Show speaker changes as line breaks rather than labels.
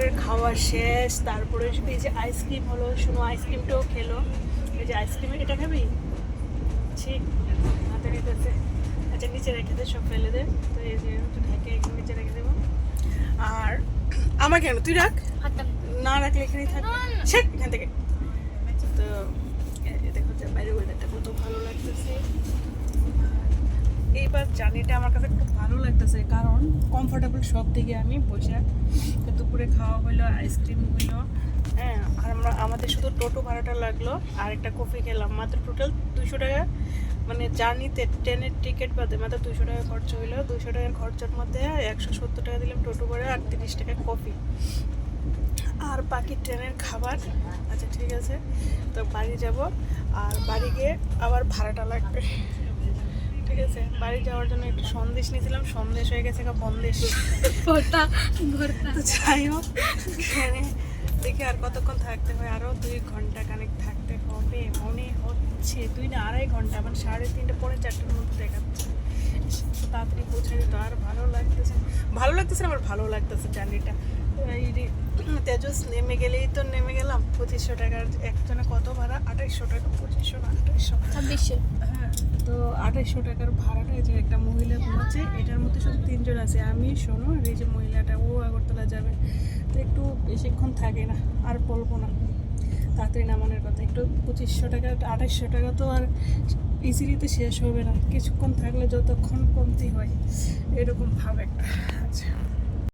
দুপুরের খাওয়া শেষ, তারপরে এই যে আইসক্রিম হলো, শুনো আইসক্রিমটাও খেলো। এই যে আইসক্রিম, এটা খাবি? ঠিক হাতে নিতেছে। আচ্ছা নিচে রেখে দে, সব ফেলে দে। তো এই যে একটু ঢেকে একটু নিচে রেখে দেবো। আর আমার কেন, তুই রাখ, না রাখলে এখানেই থাকবে। শেখ এখান থেকে। তো দেখো যে বাইরে ওয়েদারটা কত ভালো লাগতেছে। এইবার জার্নিটা আমার কাছে খুব ভালো লাগতেছে, কারণ কমফোর্টেবল সব দিকে আমি বসে। দুপুরে খাওয়া হইলো, আইসক্রিম হইলো, হ্যাঁ। আর আমাদের শুধু টোটো ভাড়াটা লাগলো, আর একটা কফি খেলাম, মাত্র টোটাল 200 টাকা। মানে জার্নিতে ট্রেনের টিকিট বাদে মাত্র 200 টাকা খরচ হইলো। 200 টাকার খরচের মধ্যে 170 টাকা দিলাম টোটো ভাড়া, আর 30 টাকা কফি, আর বাকি ট্রেনের খাবার। আচ্ছা ঠিক আছে, তো বাড়ি যাব, আর বাড়ি গিয়ে আবার ভাড়াটা লাগবে। ঠিক আছে, বাড়ি যাওয়ার জন্য একটু সন্দেশ নিয়েছিলাম, সন্দেশ হয়ে গেছে বন্দেশ। তো যাই হোক, ট্রেনে দেখি আর কতক্ষণ থাকতে হয়, আরও 2 ঘন্টা কানেক থাকতে হবে মনে হচ্ছে। 2 না 2.5 ঘন্টা, মানে 3:30 পৌনে 4টার মধ্যে দেখাচ্ছে। তাড়াতাড়ি পৌঁছে যেত, আর ভালো লাগতেছে, ভালো লাগতেছে, আমার ভালো লাগতেছে জার্নিটা। তেজস নেমে গেলেই তো নেমে গেলাম। 2500 টাকার একজনে কত ভাড়া? 2800 টাকা। 2500 না 2800, হ্যাঁ। তো 2800 টাকার ভাড়াটা, এই যে একটা মহিলা ঘুমাচ্ছে, এটার মধ্যে শুধু 3 জন আছে, আমি, শোনো, আর এই যে মহিলাটা, ও আগরতলা যাবে। তো একটু বেশিক্ষণ থাকে না, আর বলবো না, তাড়াতাড়ি নামানোর কথা। একটু 2500 টাকা 2800 টাকা তো আর ইজিলি তো শেষ হবে না, কিছুক্ষণ থাকলে যতক্ষণ কমতি হয়, এরকম ভাব একটা। আচ্ছা।